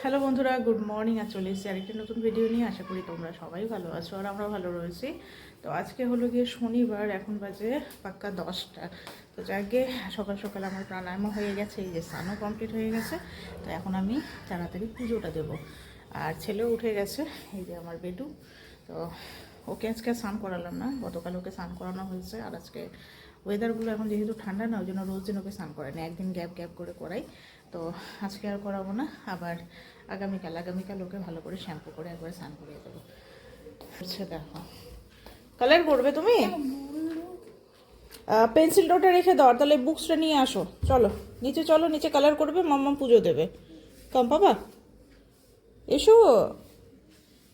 Hello বন্ধুরা, good morning. আর চলে এসেছি আরেকটি নতুন ভিডিও নিয়ে। আশা করি তোমরা সবাই ভালো আছো আর আমরা ভালো রয়েছি। তো আজকে হলো গিয়ে শনিবার, এখন বাজে পাক্কা 10টা। তো যাকে সকাল সকাল আমার প্রাণায়ামও হয়ে গেছে, এই যে স্নানও কমপ্লিট হয়ে গেছে। তো এখন আমি তাড়াতাড়ি পুজোটা দেবো। আর ছেলেও উঠে গেছে, এই যে আমার বেডু। তো ওকে আজকে স্নান করালাম না, গতকাল ওকে স্নান করানো হয়েছে। আর আজকে ওয়েদারগুলো এখন যেহেতু ঠান্ডা না, ওই জন্য রোজ দিন ওকে স্নান করাই না, একদিন গ্যাপ গ্যাপ করে করাই। তো আজকে আর করাবো না, আবার আগামীকাল ওকে ভালো করে শ্যাম্পু করে একবার স্নান করিয়ে দেবো। আচ্ছা দেখো, কালার করবে তুমি? পেন্সিলটা ওটা রেখে দাও, তাহলে বুকসটা নিয়ে আসো। চলো নিচে, চলো নিচে কালার করবে, মাম্মা পুজো দেবে। কম পাবা, এসো।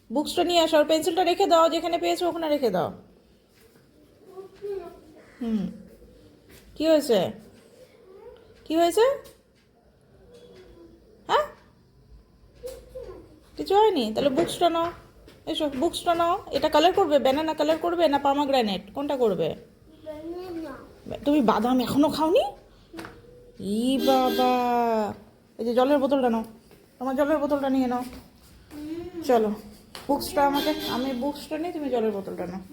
বুকসটা নিয়ে আসো আর পেন্সিলটা রেখে দাও, যেখানে পেয়েছো ওখানে রেখে দাও। হুম, কি হয়েছে? কি হয়েছে? হ্যাঁ, কিছু হয়নি? তাহলে বুকসটা নাও, এসো বুকসটা নাও। এটা কালার করবে, ব্যানানা কালার করবে না পামাগ্রানেট, কোনটা করবে? তুমি বাদাম এখনো খাওনি? ই বাবা, এই যে জলের বোতলটা নাও, তোমার জলের বোতলটা নিয়ে নাও। চলো, বুকসটা আমাকে, আমি বুকসটা নিই, তুমি জলের বোতলটা নাও।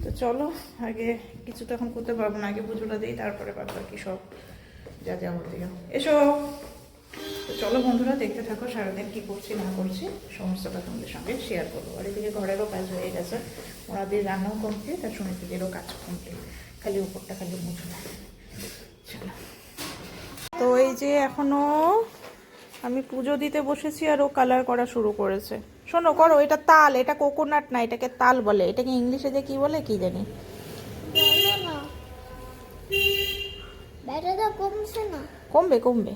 তো চলো, আগে কিছু তো এখন করতে পারবো না, আগে পুজোটা দিই, তারপরে বাদ বাকি সব যা যাবতীয়। এসো। তো চলো বন্ধুরা, দেখতে থাকো সারাদিন কী করছি না করছি, সমস্তটা তোমাদের সঙ্গে শেয়ার করবো। আর এদিকে ঘরেরও কাজ হয়ে গেছে, ওনাদের রান্নাও কমপ্লিট আর সুনীতিদেরও কাজ কমপ্লিট, খালি উপরটা খালি মুছবো। চলো। তো এই যে এখনো আমি পুজো দিতে বসেছি আর ও কালার করা শুরু করেছে। শোনো, করো। এটা তাল, এটা কোকোনাট না, এটাকে তাল বলে। এটাকে ইংলিশে যে কি বলে কি জানি। কমবে কমবে,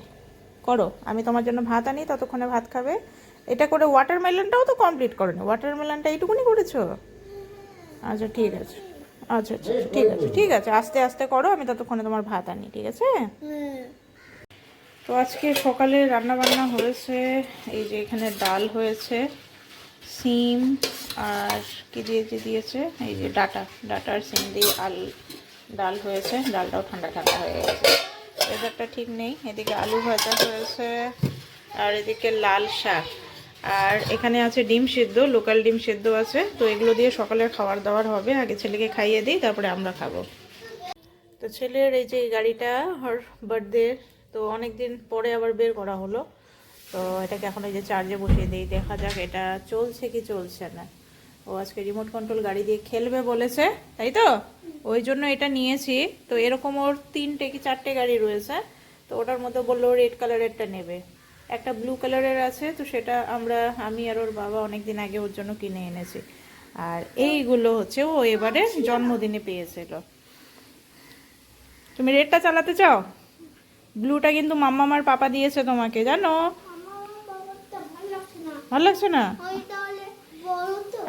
করো। আমি তোমার জন্য ভাত আনি, ততক্ষণে ভাত খাবে। এটা করে ওয়াটারমেলনটাও তো কমপ্লিট করো না, ওয়াটারমেলনটা এইটুকুনি করেছো? আচ্ছা ঠিক আছে, আচ্ছা আচ্ছা ঠিক আছে ঠিক আছে, আস্তে আস্তে করো, আমি ততক্ষণে তোমার ভাত আনি, ঠিক আছে? তো আজকে সকালে রান্না বান্না হয়েছে, এই যে এখানে ডাল হয়েছে, সিম আর কি দিয়েছে, এই যে ডাটার সিম দিয়ে ডাল হয়েছে। ডালটাও ঠান্ডা ঠান্ডা হয়ে গেছে, ওয়েদারটা ঠিক নেই। এদিকে আলু ভাজা হয়েছে, আর এদিকে লাল শাক, আর এখানে আছে ডিম সিদ্ধ, লোকাল ডিম সিদ্ধ আছে। তো এগুলো দিয়ে সকালের খাবার দাবার হবে। আগে ছেলেকে খাইয়ে দিই, তারপরে আমরা খাবো। তো ছেলের এই যে গাড়িটা, ওর বার্থডে, তো অনেক দিন পরে আবার বের করা হলো। তো এটাকে এখন এই যে চার্জে বসিয়ে দিই, দেখা যাক এটা চলছে কি চলছে না। ও আজকে রিমোট কন্ট্রোল গাড়ি দিয়ে খেলবে বলেছে, তাই তো? ওই জন্য এটা নিয়েছি। তো এরকম ওর 3টে কি 4টে গাড়ি রয়েছে। তো ওটার মধ্যে বললো রেড কালারেরটা নেবে, একটা ব্লু কালারের আছে। তো সেটা আমি আর ওর বাবা অনেক দিন আগে ওর জন্য কিনে এনেছি। আর এইগুলো হচ্ছে ও এবারে জন্মদিনে পেয়েছিল। তুমি রেডটা চালাতে চাও? ব্লুটা কিন্তু মাম্মা আমার পাপা দিয়েছে তোমাকে, জানো? ভালো লাগছে না?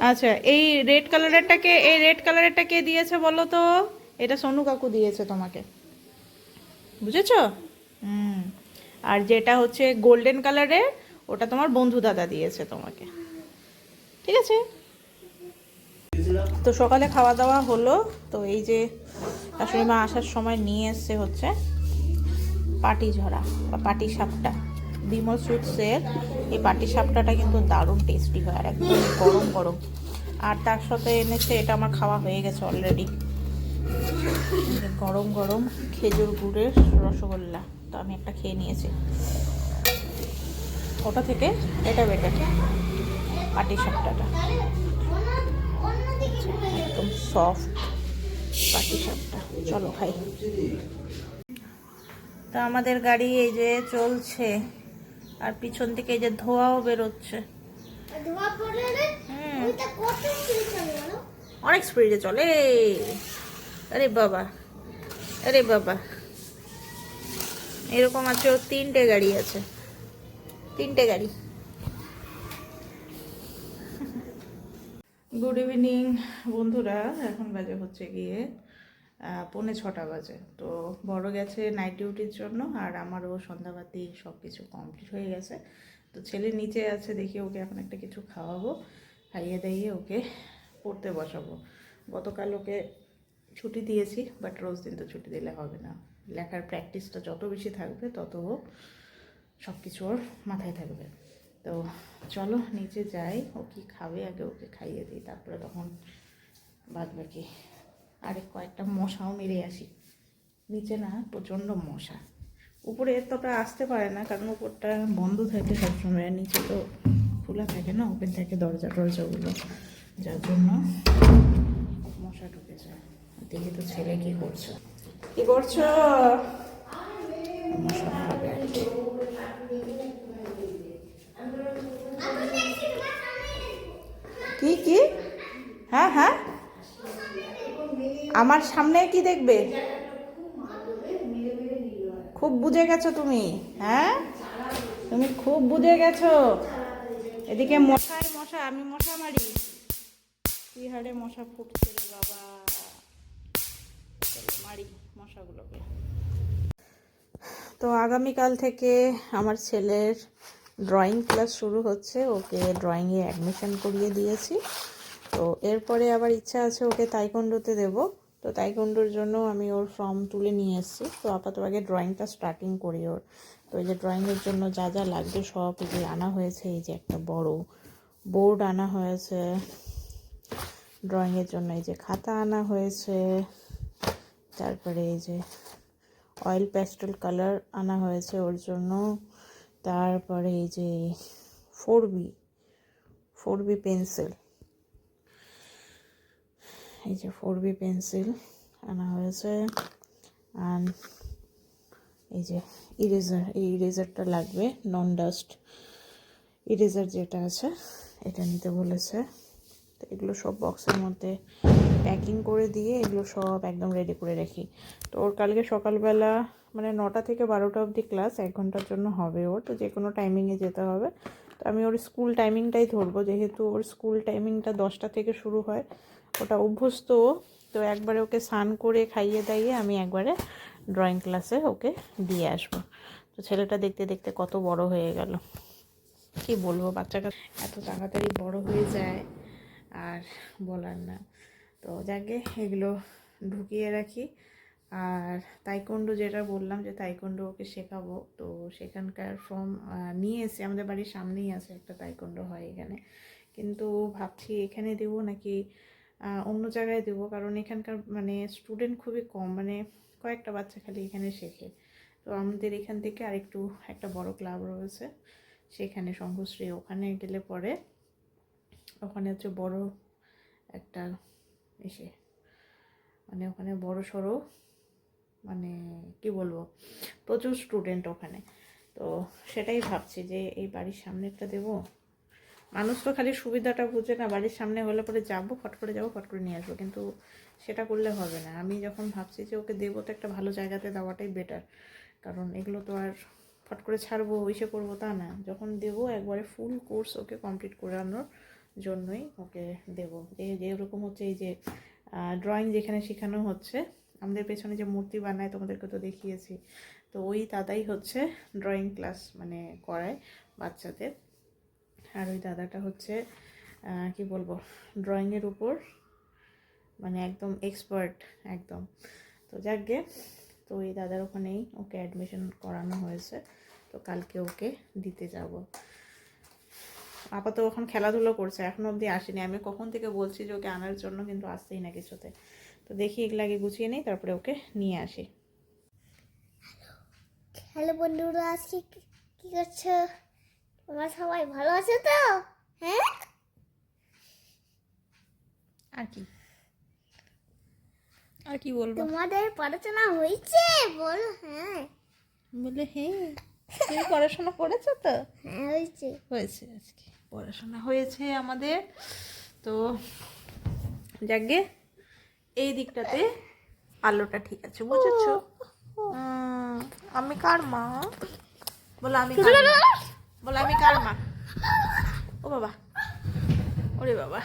আচ্ছা, এই রেড কালারেরটা কে দিয়েছে বলো তো? এটা সোনু কাকু দিয়েছে তোমাকে, বুঝেছো? হুম। আর যেটা হচ্ছে গোল্ডেন কালারের, ওটা তোমার বন্ধু দাদা দিয়েছে তোমাকে, ঠিক আছে? তো সকালে খাওয়া দাওয়া হলো। তো এই যে শাশুড়ি মা আসার সময় নিয়ে এসছে হচ্ছে পাটি ঝরা বা পাটি সাপটা, বিমল সুইটসের। এই পাটি সাপটাটা কিন্তু দারুণ টেস্টি হয়, আর একদম গরম গরম। আর তার সাথে এনেছে, এটা আমার খাওয়া হয়ে গেছে অলরেডি, গরম গরম খেজুর গুড়ের রসগোল্লা। তো আমি একটা খেয়ে নিয়েছি, ওটা থেকে এটা বেটার, পাটি সাপটাটা একদম সফট পাটি সাপটা। চলো খাই। তো আমাদের গাড়ি এই যে চলছে, আর পিছন থেকে এই যে ধোঁয়াও বেরোচ্ছে। অনেক স্পিডে চলে। আরে বাবা, আরে বাবা, এরকম আছে ওর 3টে গাড়ি আছে, 3টে গাড়ি। গুড ইভিনিং বন্ধুরা, এখন বাজে হচ্ছে গিয়ে 5:45 বাজে। তো বড় গেছে নাইট ডিউটির জন্য, আর আমারও সন্ধ্যাবাতি সব কিছু কমপ্লিট হয়ে গেছে। তো ছেলে নিচে আছে, দেখি ওকে এখন একটা কিছু খাওয়াবো, খাইয়ে দাইয়ে ওকে পড়তে বসাবো। গতকাল ওকে ছুটি দিয়েছি, বাট রোজ দিন তো ছুটি দিলে হবে না। লেখার প্র্যাকটিসটা যত বেশি থাকবে তত সব কিছু ওর মাথায় থাকবে। তো চলো নিচে যাই, ও কি খাবে আগে ওকে খাইয়ে দিই, তারপরে তখন বাদ বাকি। আরে কয়েকটা মশাও মেরে আসি, নিচে না প্রচণ্ড মশা। উপরে এতটা আসতে পারে না কারণ উপরটা বন্ধ থাকে সবসময়, নিচে তো খোলা থাকে না, ওপেন থাকে দরজা টরজাগুলো, যার জন্য মশা ঢুকে যায়। দেখি তো ছেলে কি করছো, কি করছো? মশা খাবে আর কি। কি কি? হ্যাঁ হ্যাঁ, আমার সামনে কি দেখবে? খুব বুঝে গেছো তুমি, হ্যাঁ তুমি খুব বুঝে গেছো। এদিকে মশাই মশা, আমি মশা মারি, কি হারে মশা ফুটছে রে বাবা। চলো মারি মশাগুলোকে। তো আগামীকাল থেকে আমার ছেলের ড্রয়িং ক্লাস শুরু হচ্ছে, ওকে ড্রয়িংয়ে অ্যাডমিশন করিয়ে দিয়েছি। তো এরপরে আবার ইচ্ছা আছে ওকে তাইকোন্ডোতে দেব। তো তাইকোন্ডোর জন্য আমি ওর ফর্ম তুলে নিয়ে এসেছি। তো আপাতত আগে ড্রয়িংটা স্টার্টিং করি ওর। তো এই যে ড্রয়িংয়ের জন্য যা যা লাগবে সব এই যে আনা হয়েছে, এই যে একটা বড় বোর্ড আনা হয়েছে ড্রয়িংয়ের জন্য, এই যে খাতা আনা হয়েছে, তারপরে এই যে অয়েল প্যাস্টেল কালার আনা হয়েছে ওর জন্য, তারপরে এই যে 4B পেন্সিল, এই যে 4B পেন্সিল আনা হয়েছে। আর এই যে ইরেজার, এই ইরেজারটা লাগবে, নন ডাস্ট ইরেজার যেটা আছে এটা নিতে বলেছে। তো এগুলো সব বক্সের মধ্যে প্যাকিং করে দিয়ে এগুলো সব একদম রেডি করে রাখি। তো ওর কালকে সকালবেলা মানে 9টা থেকে 12টা অবধি ক্লাস, 1 ঘন্টার জন্য হবে ওর। তো যে কোনো টাইমিংয়ে যেতে হবে। তো আমি ওর স্কুল টাইমিংটাই ধরবো, যেহেতু ওর স্কুল টাইমিংটা 10টা থেকে শুরু হয়, ওটা অভ্যস্ত। তো একবারে ওকে স্নান করে খাইয়ে দাইয়ে আমি একবারে ড্রয়িং ক্লাসে ওকে দিয়ে আসবো। তো ছেলেটা দেখতে দেখতে কত বড় হয়ে গেল, কি বলবো, বাচ্চাটা এত তাড়াতাড়ি বড় হয়ে যায় আর বলার না। তো যাকে এগুলো ঢুকিয়ে রাখি। আর তাইকোন্ডো যেটা বললাম যে তাইকোন্ডো ওকে শেখাবো, তো সেখানকার ফর্ম নিয়ে এসে আমাদের বাড়ির সামনেই আছে একটা তাইকোন্ডো হয় এখানে, কিন্তু ভাবছি এখানে দেবো নাকি অন্য জায়গায় দেবো, কারণ এখানকার মানে স্টুডেন্ট খুবই কম, মানে কয়েকটা বাচ্চা খালি এখানে শেখে। তো আমাদের এখান থেকে আরেকটু একটা বড় ক্লাব রয়েছে সেখানে সংঘশ্রী, ওখানে গেলে পরে ওখানে হচ্ছে বড় একটা এসে মানে ওখানে বড় সড়ো মানে কি বলবো প্রচুর স্টুডেন্ট ওখানে। তো সেটাই ভাবছি যে এই বাড়ির সামনেরটা দেবো। মানুষ তো খালি সুবিধাটা বুঝে না, বাড়ির সামনে হলে পরে যাবো ফট করে যাবো ফট করে নিয়ে আসবো, কিন্তু সেটা করলে হবে না। আমি যখন ভাবছি যে ওকে দেবো তো একটা ভালো জায়গাতে দেওয়াটাই বেটার, কারণ এগুলো তো আর ফট করে ছাড়বো ইসে করবো তা না, যখন দেবো একবারে ফুল কোর্স ওকে কমপ্লিট করানোর জন্যই ওকে দেবো। যেরকম হচ্ছে এই যে ড্রয়িং যেখানে শেখানো হচ্ছে, আমাদের পেছনে যে মূর্তি বানায় তোমাদেরকে তো দেখিয়েছি, তো ওই দাদাই হচ্ছে ড্রয়িং ক্লাস মানে করায় বাচ্চাদের। আর ওই দাদাটা হচ্ছে কি বলবো ড্রয়িংয়ের উপর মানে একদম এক্সপার্ট একদম। তো যাকগে, তো এই দাদার ওখানেই ওকে অ্যাডমিশন করানো হয়েছে। তো কালকে ওকে দিতে যাব। আপাতত এখন খেলাধুলো করছে, এখনো অবধি আসেনি। আমি কখন থেকে বলছি যে ওকে আনার জন্য, কিন্তু আসতেই না কিছুতে। তো দেখি এগুলো আগে গুছিয়ে নিই, তারপরে ওকে নিয়ে আসি। হ্যালো বন্ধুরা, আজকে কি করছো? তোমরা সবাই ভালো আছো তো? হ্যাঁ, আর কি আর কি বলবো, তোমাদের পড়াশোনা হয়েছে? বলো হ্যাঁ। বলে হ্যাঁ তুমি পড়াশোনা করেছো তো? হ্যাঁ হয়েছে। হয়েছে, আজকে পড়াশোনা হয়েছে আমাদের। তো যাকগে এই দিকটাতে আলোটা ঠিক আছে, বুঝেছো? আমি কার মা? বলো আমি কার মা, বলো আমি কার মা? ও বাবা, ওরে বাবা,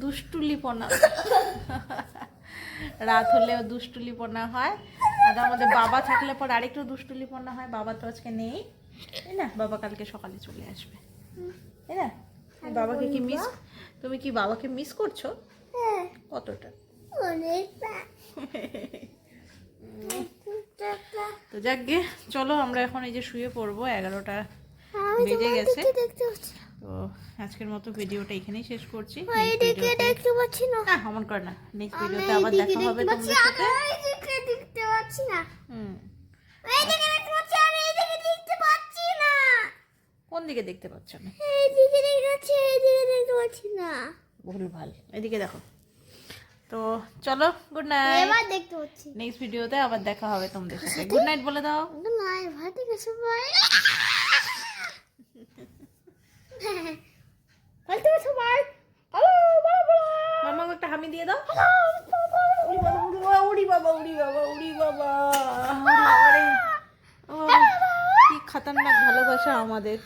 দুষ্টুলিপনা। রাত হলেও দুষ্টুলিপনা হয়, আর আমাদের বাবা থাকলে পর আরেকটু দুষ্টুলিপনা হয়। বাবা তো আজকে নেই, তাই না? বাবা কালকে সকালে চলে আসবে, তাই না? বাবাকে কি মিস, তুমি কি বাবাকে মিস করছো? হ্যাঁ, কতটা? অনেকটা। তো যাকগে চলো আমরা এখন এই যে শুয়ে পড়বো, 11টা আমি বেজে তোমার গেছে। দিকে দেখতে পাচ্ছি না। তো আজকের মতো ভিডিওটা এখানেই শেষ করছি। এইদিকে দেখতে পাচ্ছি না। না অমন কর না, নেক্সট আমি ভিডিওতে আবার এইদিকে দেখা হবে দেখতে পাচ্ছি, তোমাদের সাথে। আমি এইদিকে দেখতে পাচ্ছি না। হুম, এইদিকে দেখতে পাচ্ছি, আমি এইদিকে দেখতে পাচ্ছি না। কোন দিকে দেখতে পাচ্ছ না? এইদিকে দেখতে পাচ্ছি, এইদিকে দেখতে পাচ্ছি না। ভুলভাল, এদিকে দেখো। তো চলো, গুড নাইট। এবার দেখতে পাচ্ছি। নেক্সট ভিডিওতে আবার দেখা হবে তোমাদের সাথে। গুড নাইট বলে দাও। না, এবার থেকে সবাই বলতে হবে সবাই হ্যালো বাবা। মামাকে একটা হামি দিয়ে দাও। উড়ি বাবা, উড়ি বাবা, উড়ি বাবা, উড়ি বাবা, উড়ি বাবা, উড়ি বাবা রে। ও, কি খতরনাক ভালোবাসা আমাদের।